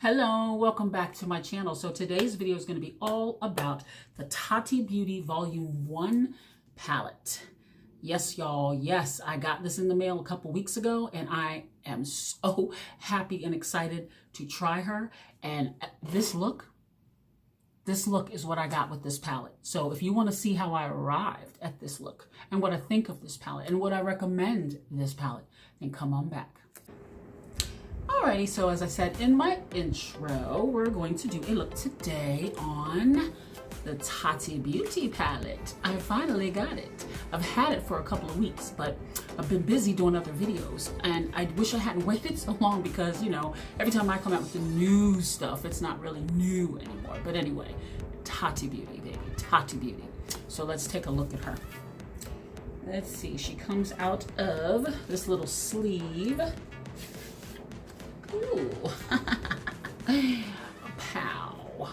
Hello, welcome back to my channel. So today's video is going to be all about the Tati Beauty Volume 1 palette. Yes, y'all. Yes, I got this in the mail a couple weeks ago and I am so happy and excited to try her. And this look is what I got with this palette. So if you want to see how I arrived at this look and what I think of this palette and what I recommend this palette, then come on back. Alrighty, so as I said in my intro, we're going to do a look today on the Tati Beauty palette. I finally got it. I've had it for a couple of weeks, but I've been busy doing other videos, and I wish I hadn't waited so long because, you know, every time I come out with the new stuff, it's not really new anymore. But anyway, Tati Beauty, baby, Tati Beauty. So let's take a look at her. Let's see, she comes out of this little sleeve. Ooh. Pow.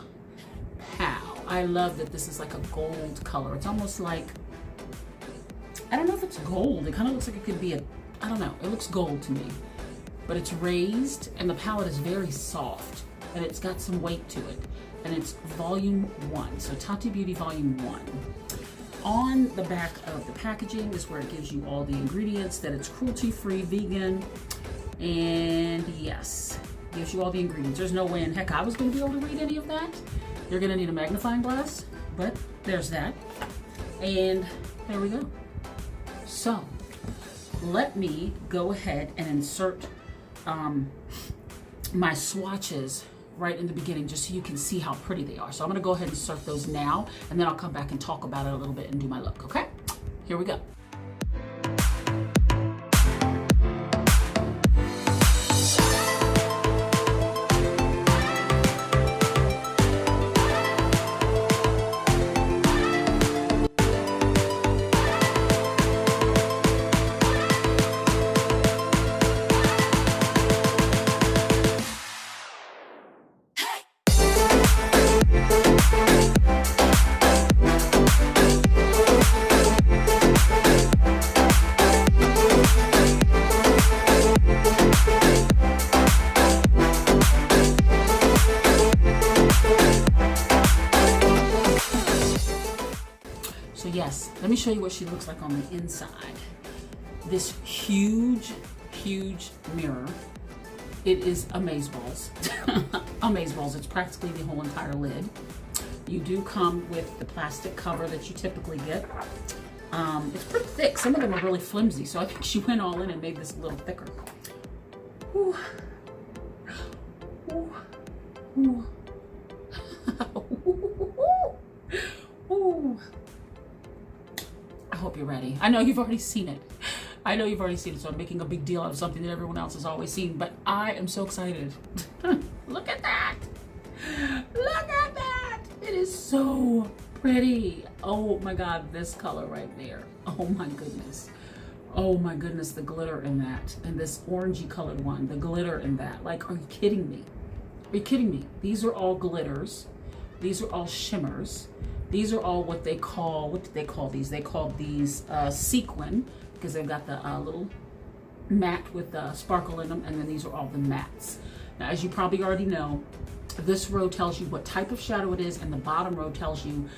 Pow. I love that this is like a gold color. It's almost like, I don't know if it's gold. It kind of looks like it could be I don't know. It looks gold to me. But it's raised and the palette is very soft and it's got some weight to it. And it's Volume 1. So Tati Beauty Volume 1. On the back of the packaging is where it gives you all the ingredients, that it's cruelty-free, vegan, and yes, gives you all the ingredients. There's no way in heck I was going to be able to read any of that. You're going to need a magnifying glass, but there's that. And there we go. So let me go ahead and insert my swatches right in the beginning just so you can see how pretty they are. So I'm going to go ahead and insert those now, and then I'll come back and talk about it a little bit and do my look, okay? Here we go. So yes, let me show you what she looks like on the inside. This huge, huge mirror. It is amazeballs. Amazeballs. It's practically the whole entire lid. You do come with the plastic cover that you typically get. It's pretty thick. Some of them are really flimsy, so I think she went all in and made this a little thicker. Ooh. Ooh. Ooh. Ooh. I hope you're ready. I know you've already seen it. I know you've already seen it, so I'm making a big deal out of something that everyone else has always seen, but I am so excited. Look at that. Look at that. It is so pretty. Oh my God, this color right there. Oh my goodness. Oh my goodness, the glitter in that. And this orangey colored one, the glitter in that. Like, are you kidding me? Are you kidding me? These are all glitters. These are all shimmers. These are all what they call, what do they call these? They call these sequin, because they've got the little matte with the sparkle in them, and then these are all the mattes. Now, as you probably already know, this row tells you what type of shadow it is, and the bottom row tells you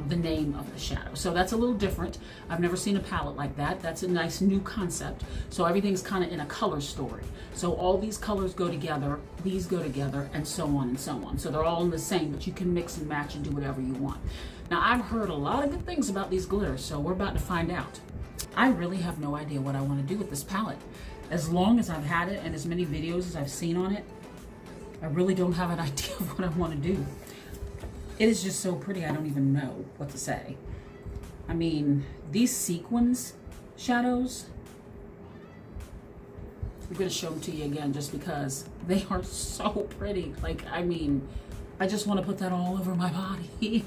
the name of the shadow. So that's a little different. I've never seen a palette like that. That's a nice new concept. So everything's kind of in a color story. So all these colors go together, these go together, and so on and so on. So they're all in the same, but you can mix and match and do whatever you want. Now, I've heard a lot of good things about these glitters, so we're about to find out. I really have no idea what I want to do with this palette. As long as I've had it and as many videos as I've seen on it, I really don't have an idea of what I want to do. It is just so pretty, I don't even know what to say. I mean, these sequins shadows, I'm going to show them to you again just because they are so pretty. Like, I mean, I just want to put that all over my body.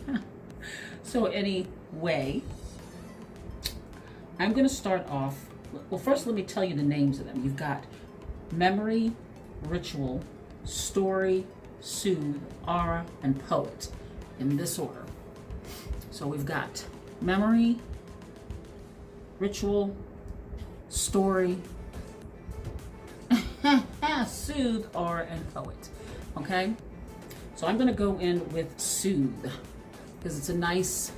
So anyway, I'm going to start off. Well, first let me tell you the names of them. You've got Memory, Ritual, Story, Soothe, Aura, and Poet in this order. So we've got Memory, Ritual, Story, Soothe, Aura, and Poet. okay? So I'm gonna go in with Soothe because it's a nice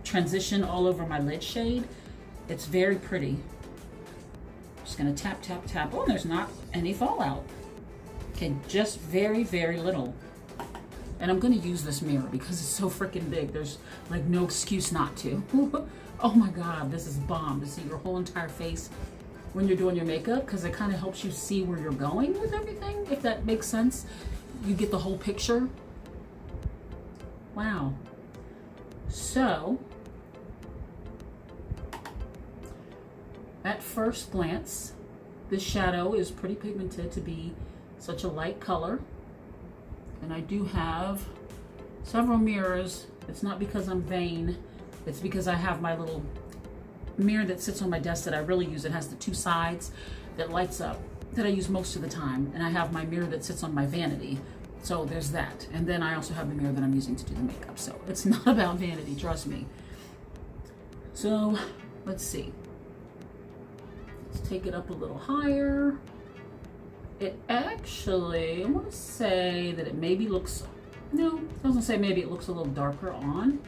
transition all over my lid shade. It's very pretty. Just gonna tap, tap, tap. Oh, there's not any fallout. Okay, just very, very little. And I'm gonna use this mirror because it's so freaking big. There's like no excuse not to. Oh my God, this is bomb to see your whole entire face when you're doing your makeup, because it kind of helps you see where you're going with everything, if that makes sense. You get the whole picture. Wow. So, at first glance, this shadow is pretty pigmented to be such a light color. And I do have several mirrors. It's not because I'm vain. It's because I have my little mirror that sits on my desk that I really use. It has the two sides that lights up that I use most of the time. And I have my mirror that sits on my vanity. So there's that. And then I also have the mirror that I'm using to do the makeup. So it's not about vanity, trust me. So let's see. Let's take it up a little higher. It actually, I want to say that it maybe looks, no, it doesn't say maybe it looks a little darker on.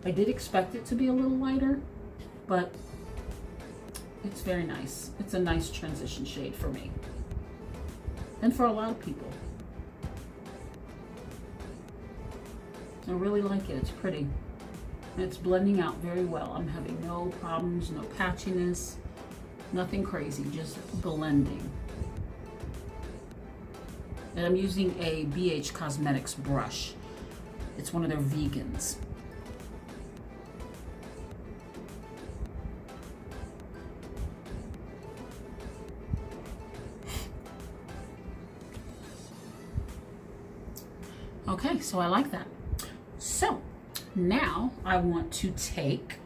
I did expect it to be a little lighter, but it's very nice. It's a nice transition shade for me. And for a lot of people. I really like it. It's pretty. And it's blending out very well. I'm having no problems, no patchiness, nothing crazy, just blending. And I'm using a BH Cosmetics brush. It's one of their vegans. Okay, so I like that. So now I want to take,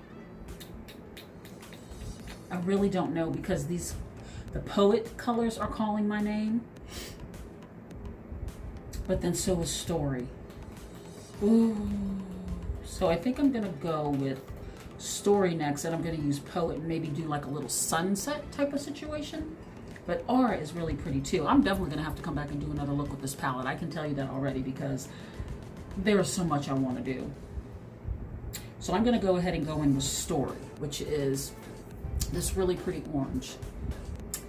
I really don't know because the Poet colors are calling my name. But then so is Story. Ooh. So I think I'm gonna go with Story next, and I'm gonna use Poet and maybe do like a little sunset type of situation. But Aura is really pretty too. I'm definitely gonna have to come back and do another look with this palette. I can tell you that already because there is so much I wanna do. So I'm gonna go ahead and go in with Story, which is this really pretty orange.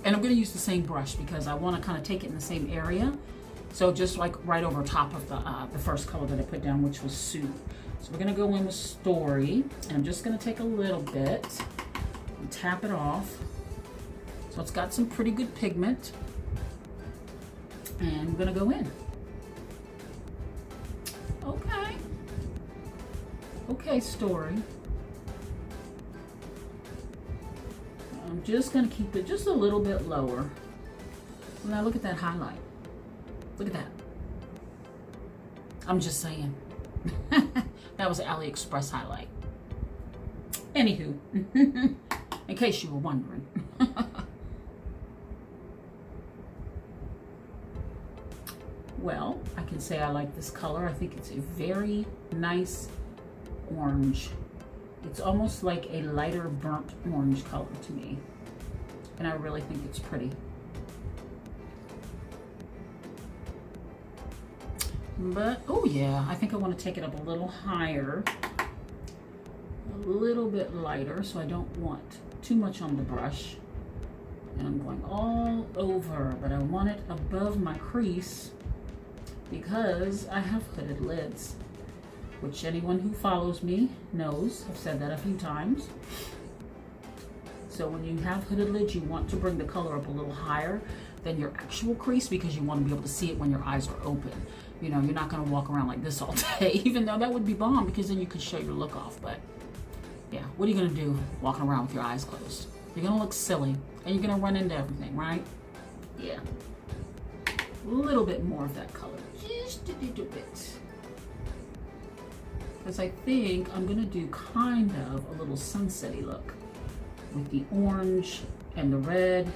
And I'm gonna use the same brush because I wanna kind of take it in the same area. So just like right over top of the first color that I put down, which was Soothe. So we're gonna go in with Story, and I'm just gonna take a little bit and tap it off. So it's got some pretty good pigment. And I'm gonna go in. Okay. Okay, Story. I'm just gonna keep it just a little bit lower. Now look at that highlight. Look at that. I'm just saying. That was an AliExpress highlight. Anywho, in case you were wondering. Well, I can say I like this color. I think it's a very nice orange. It's almost like a lighter burnt orange color to me. And I really think it's pretty. But, oh yeah, I think I want to take it up a little higher, a little bit lighter, so I don't want too much on the brush. And I'm going all over, but I want it above my crease because I have hooded lids, which anyone who follows me knows. I've said that a few times. So when you have hooded lids, you want to bring the color up a little higher than your actual crease because you want to be able to see it when your eyes are open. You know, you're not going to walk around like this all day, even though that would be bomb because then you could show your look off. But yeah, what are you going to do walking around with your eyes closed? You're going to look silly and you're going to run into everything, right? Yeah. A little bit more of that color. Just a little bit. Because I think I'm going to do kind of a little sunset-y look with the orange and the red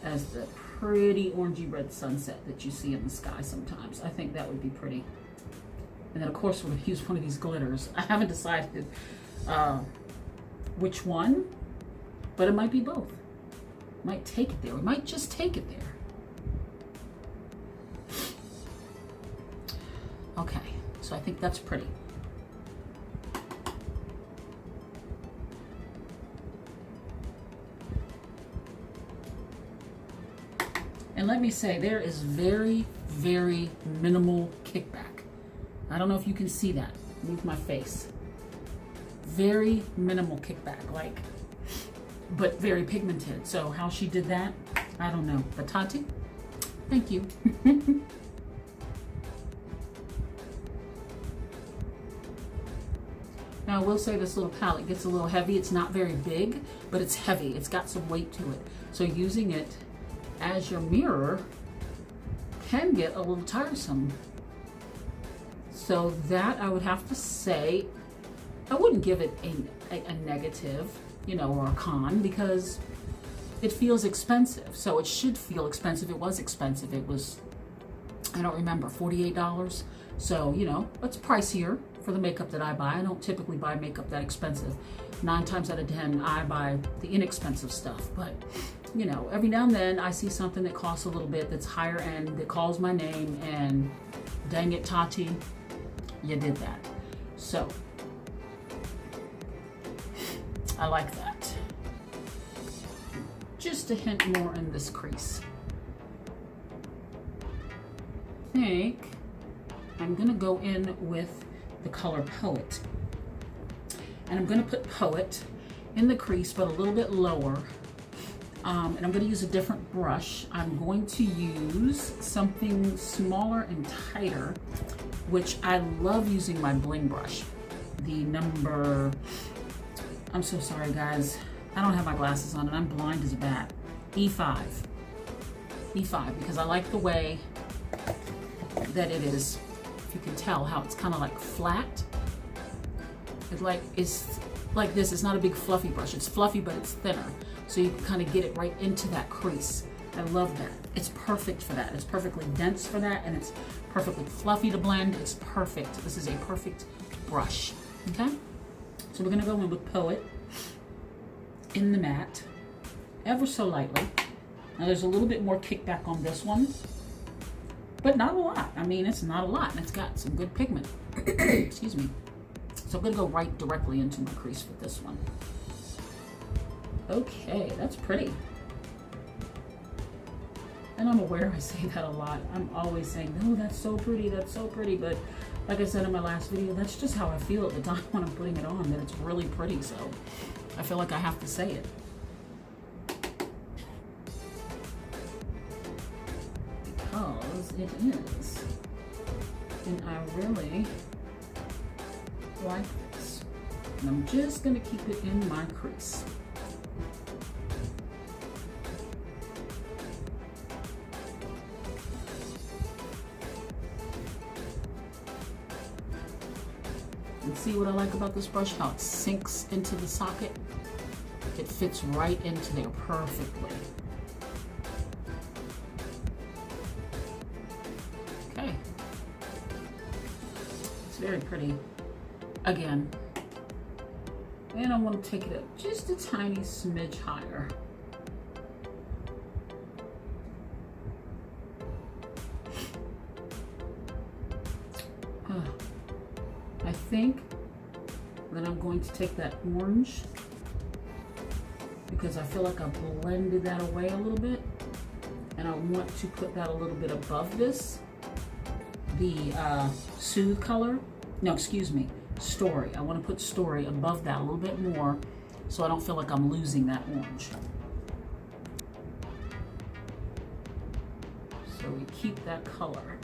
as the pretty orangey red sunset that you see in the sky sometimes. I think that would be pretty. And then of course we're going to use one of these glitters. I haven't decided which one, but it might be both. Might take it there. We might just take it there. Okay, so I think that's pretty. And let me say, there is very, very minimal kickback. I don't know if you can see that. Move my face. Very minimal kickback, like, but very pigmented. So how she did that, I don't know. But Tati, thank you. Now I will say this little palette gets a little heavy. It's not very big, but it's heavy. It's got some weight to it. So using it as your mirror can get a little tiresome. So that I would have to say, I wouldn't give it a negative, you know, or a con, because it feels expensive. So it should feel expensive. It was expensive. It was, I don't remember, $48. So, you know, it's pricier for the makeup that I buy. I don't typically buy makeup that expensive. 9 times out of 10, I buy the inexpensive stuff. But, you know, every now and then I see something that costs a little bit, that's higher end, that calls my name, and dang it, Tati, you did that. So, I like that. Just a hint more in this crease. I think I'm gonna go in with the color Poet. And I'm gonna put Poet in the crease, but a little bit lower. And I'm gonna use a different brush. I'm going to use something smaller and tighter, which I love using my bling brush. The number, I'm so sorry guys, I don't have my glasses on and I'm blind as a bat. E5. E5, because I like the way that it is. If you can tell how it's kind of like flat. It's like this. It's not a big fluffy brush. It's fluffy, but it's thinner. So you can kind of get it right into that crease. I love that. It's perfect for that. It's perfectly dense for that, and it's perfectly fluffy to blend. It's perfect. This is a perfect brush, okay? So we're gonna go in with Poet in the matte, ever so lightly. Now there's a little bit more kickback on this one, but not a lot. I mean, it's not a lot, and it's got some good pigment. Excuse me. So I'm gonna go right directly into my crease with this one. Okay, that's pretty. And I'm aware I say that a lot. I'm always saying, no, that's so pretty, but like I said in my last video, that's just how I feel at the time when I'm putting it on, that it's really pretty, so I feel like I have to say it. Because it is. And I really like this. And I'm just gonna keep it in my crease. And see what I like about this brush? How it sinks into the socket. It fits right into there perfectly. Okay. It's very pretty. Again. And I want to take it up just a tiny smidge higher. I think that I'm going to take that orange, because I feel like I blended that away a little bit, and I want to put that a little bit above this, the Soothe color, no, excuse me, Story. I want to put Story above that a little bit more, so I don't feel like I'm losing that orange. So we keep that color.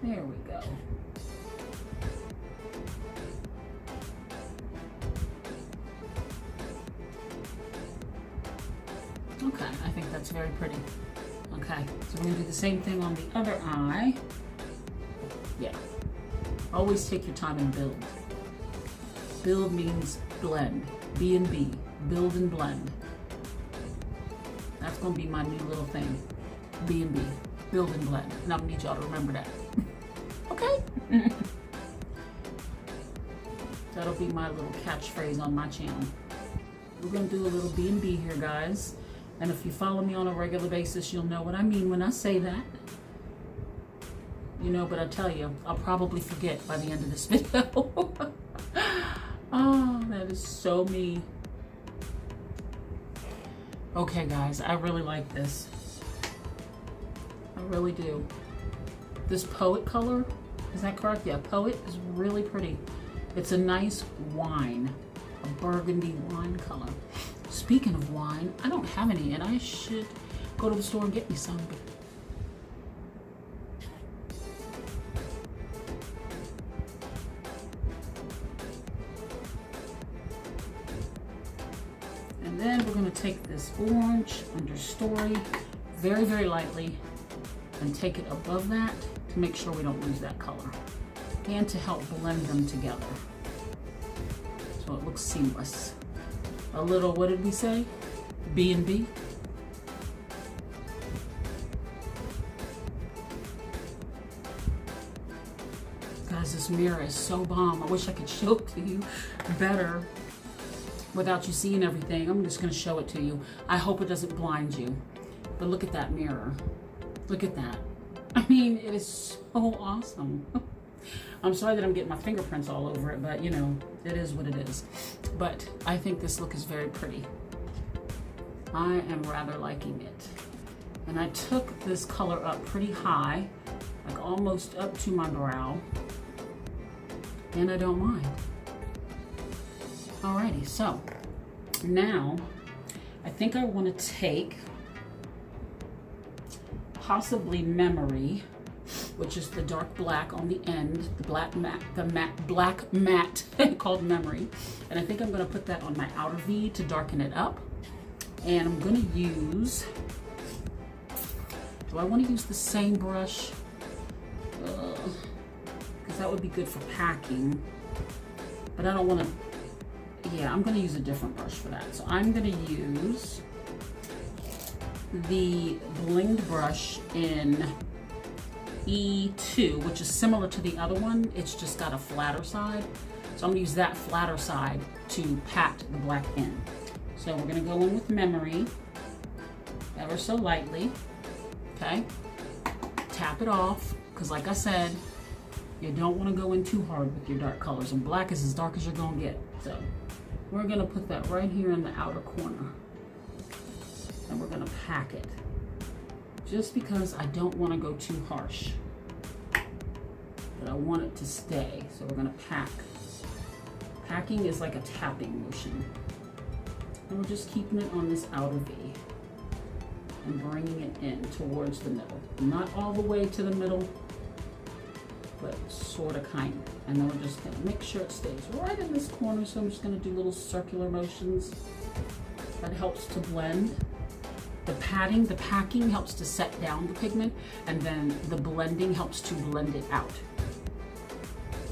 There we go. Okay, I think that's very pretty. Okay, so we're gonna do the same thing on the other eye. Yeah, always take your time and build. Build means blend, B&B, build and blend. That's gonna be my new little thing, B&B, build and blend. And I'm gonna need y'all to remember that. Okay? That'll be my little catchphrase on my channel. We're gonna do a little B&B here, guys. And if you follow me on a regular basis, you'll know what I mean when I say that. you know, but I tell you, I'll probably forget by the end of this video. Oh, that is so me. Okay, guys, I really like this. I really do. This Poet color, is that correct? Yeah, Poet is really pretty. It's a nice wine, a burgundy wine color. Speaking of wine, I don't have any, and I should go to the store and get me some. And then we're going to take this orange understory very, very lightly and take it above that to make sure we don't lose that color and to help blend them together so it looks seamless. A little, what did we say? B&B. Guys, this mirror is so bomb. I wish I could show it to you better without you seeing everything. I'm just gonna show it to you. I hope it doesn't blind you. But look at that mirror. Look at that. I mean, it is so awesome. I'm sorry that I'm getting my fingerprints all over it, but you know, it is what it is. But I think this look is very pretty. I am rather liking it. And I took this color up pretty high, like almost up to my brow. And I don't mind. Alrighty, so now I think I want to take possibly Memory, which is the dark black on the end, the black matte called Memory. And I think I'm going to put that on my outer V to darken it up. And I'm going to use, do I want to use the same brush? Because that would be good for packing. But I don't want to. Yeah, I'm going to use a different brush for that. So I'm going to use the blinged brush in E2, which is similar to the other one. It's just got a flatter side. So I'm going to use that flatter side to pat the black in. So we're going to go in with Memory ever so lightly. Okay. Tap it off, because like I said, you don't want to go in too hard with your dark colors, and black is as dark as you're going to get. So we're going to put that right here in the outer corner, and we're going to pack it, just because I don't want to go too harsh, but I want it to stay. So we're going to pack. Packing is like a tapping motion, and we're just keeping it on this outer V and bringing it in towards the middle. Not all the way to the middle, but sort of kind of. And then we're just gonna make sure it stays right in this corner. So I'm just gonna do little circular motions. That helps to blend. The packing helps to set down the pigment, and then the blending helps to blend it out.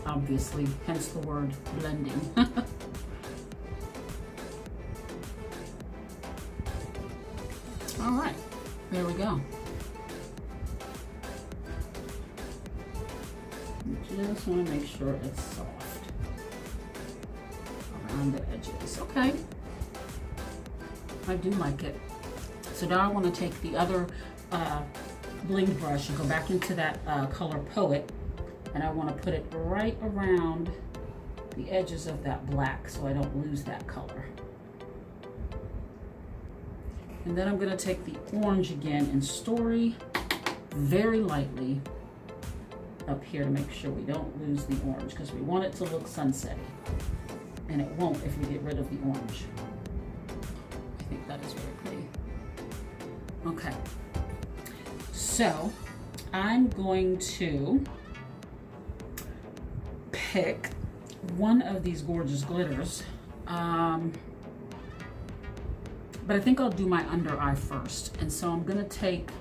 Obviously, hence the word blending. All right, there we go. Just want to make sure it's soft around the edges. Okay, I do like it. So now I want to take the other blinged brush and go back into that color Poet, and I want to put it right around the edges of that black so I don't lose that color. And then I'm going to take the orange again in Story very lightly up here to make sure we don't lose the orange, because we want it to look sunsetty, and it won't if we get rid of the orange. I think that is very pretty. Okay, so I'm going to pick one of these gorgeous glitters, but I think I'll do my under eye first. And so I'm gonna take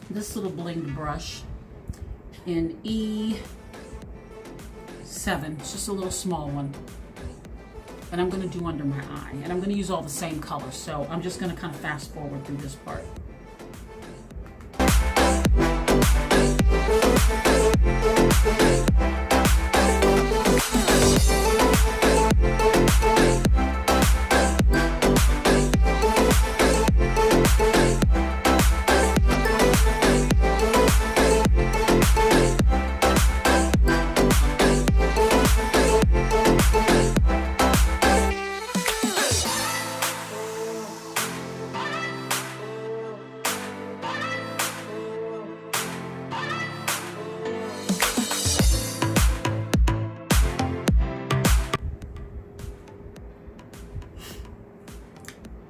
this little blinged brush in E7, it's just a little small one, and I'm going to do under my eye, and I'm going to use all the same colors, so I'm just going to kind of fast forward through this part.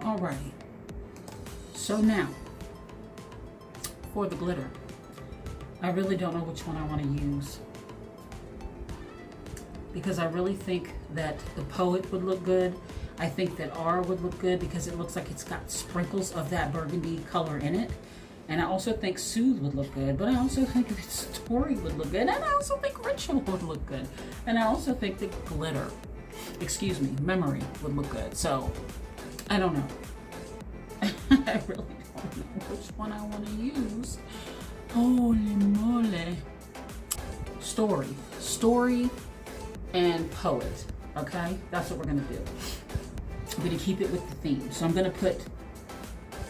Alrighty. So now, for the glitter, I really don't know which one I want to use, because I really think that the Poet would look good. I think that R would look good because it looks like it's got sprinkles of that burgundy color in it. And I also think Soothe would look good, but I also think that Story would look good. And I also think Ritual would look good. And I also think that Glitter, Memory would look good. So, I don't know. I really don't know which one I want to use. Holy moly. Story and Poet. Okay? That's what we're going to do. I'm going to keep it with the theme. So I'm going to put...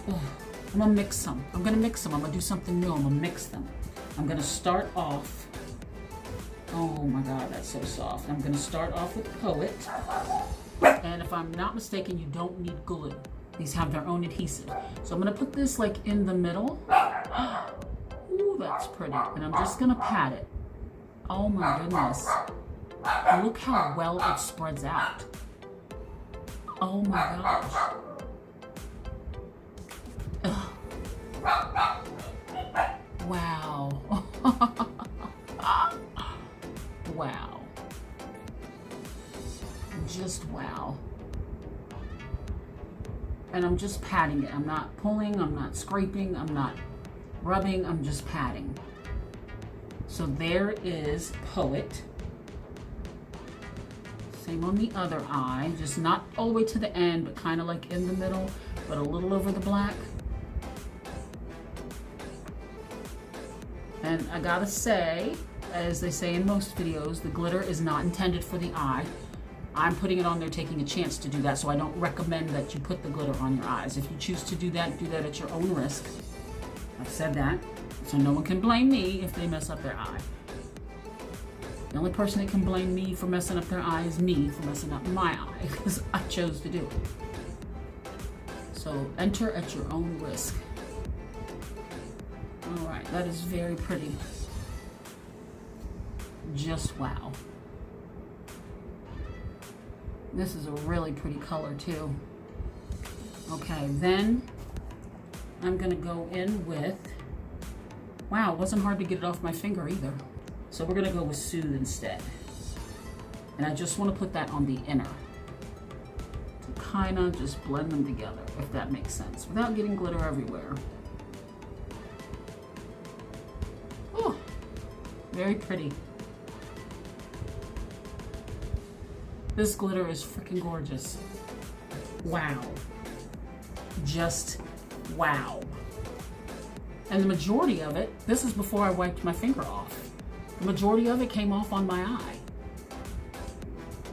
I'm going to mix some. I'm going to do something new. I'm going to mix them. I'm going to start off... Oh my God, that's so soft. I'm going to start off with Poet. And if I'm not mistaken, you don't need glue. These have their own adhesive. So I'm going to put this like in the middle. Ooh, that's pretty. And I'm just going to pat it. Oh my goodness. Look how well it spreads out. Oh my gosh. Ugh. Wow. Wow. Just wow. And I'm just patting it. I'm not pulling, I'm not scraping, I'm not rubbing, I'm just patting. So there is Poet. Same on the other eye, just not all the way to the end, but kind of like in the middle, but a little over the black. And I gotta say, as they say in most videos, the glitter is not intended for the eye. I'm putting it on there taking a chance to do that, so I don't recommend that you put the glitter on your eyes. If you choose to do that at your own risk. I've said that, so no one can blame me if they mess up their eye. The only person that can blame me for messing up their eye is me for messing up my eye, because I chose to do it. So enter at your own risk. All right, that is very pretty. Just wow. This is a really pretty color too. Okay, then I'm gonna go in with, wow, it wasn't hard to get it off my finger either. So we're gonna go with Soothe instead. And I just wanna put that on the inner to kinda just blend them together, if that makes sense, without getting glitter everywhere. Oh, very pretty. This glitter is freaking gorgeous. Wow. Just wow. And the majority of it, this is before I wiped my finger off. The majority of it came off on my eye.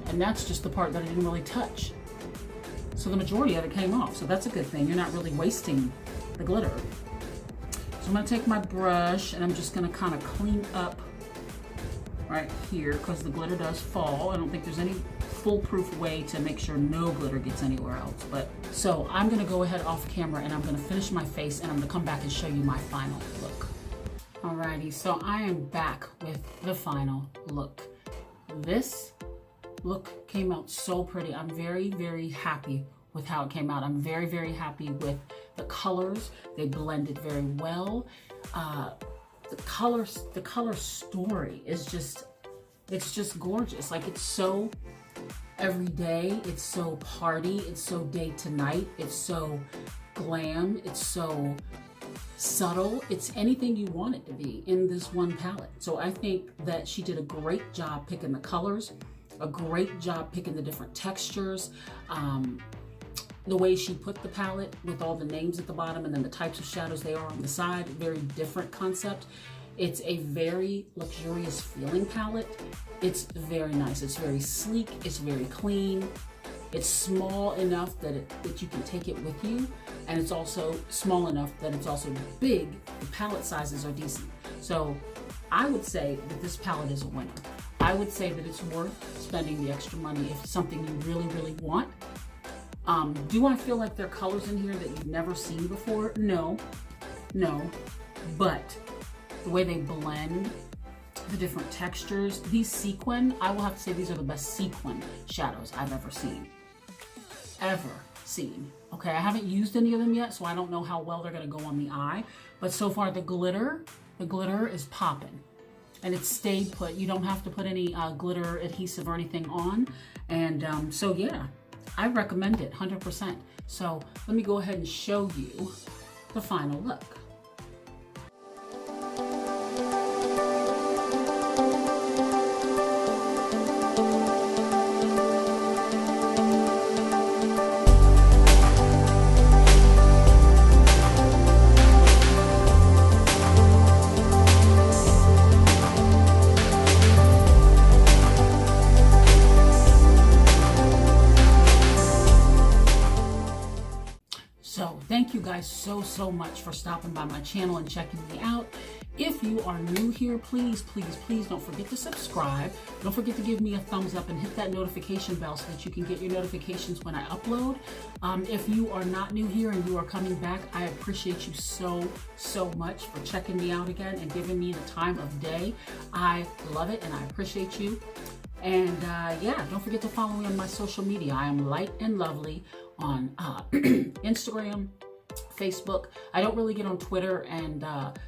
And that's just the part that I didn't really touch. So the majority of it came off. So that's a good thing. You're not really wasting the glitter. So I'm gonna take my brush and I'm just gonna kind of clean up right here because the glitter does fall. I don't think there's any foolproof way to make sure no glitter gets anywhere else. But so I'm gonna go ahead off camera and I'm gonna finish my face and I'm gonna come back and show you my final look. Alrighty, so I am back with the final look. This look came out so pretty. I'm very, very happy with how it came out. I'm very, very happy with the colors. They blended very well. The color story is just, it's just gorgeous. Like, it's so everyday, it's so party, it's so day to night, it's so glam, it's so subtle. It's anything you want it to be in this one palette. So I think that she did a great job picking the colors, a great job picking the different textures, the way she put the palette with all the names at the bottom and then the types of shadows they are on the side, very different concept. It's a very luxurious feeling palette. It's very nice. It's very sleek. It's very clean. It's small enough that you can take it with you. And it's also small enough that it's also big. The palette sizes are decent. So I would say that this palette is a winner. I would say that it's worth spending the extra money if it's something you really, really want. Do I feel like there are colors in here that you've never seen before? No, but the way they blend, the different textures, these sequin, I will have to say these are the best sequin shadows I've ever seen. Ever seen. Okay, I haven't used any of them yet, so I don't know how well they're gonna go on the eye. But so far the glitter is popping. And it's stayed put. You don't have to put any glitter adhesive or anything on. And so yeah, I recommend it 100%. So let me go ahead and show you the final look. So thank you guys so much for stopping by my channel and checking me out. If you are new here, please don't forget to subscribe. Don't forget to give me a thumbs up and hit that notification bell so that you can get your notifications when I upload. If you are not new here and you are coming back, I appreciate you so much for checking me out again and giving me the time of day. I love it and I appreciate you. And yeah, don't forget to follow me on my social media. I am Light and Lovely on Instagram, Facebook. I don't really get on Twitter and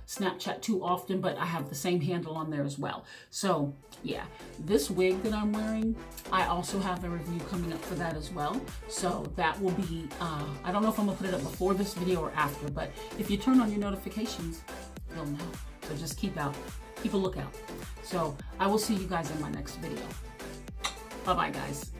Snapchat too often, but I have the same handle on there as well. So yeah, this wig that I'm wearing, I also have a review coming up for that as well. So that will be, I don't know if I'm gonna put it up before this video or after, but if you turn on your notifications, you'll know. So just keep a lookout. So I will see you guys in my next video. Bye-bye, guys.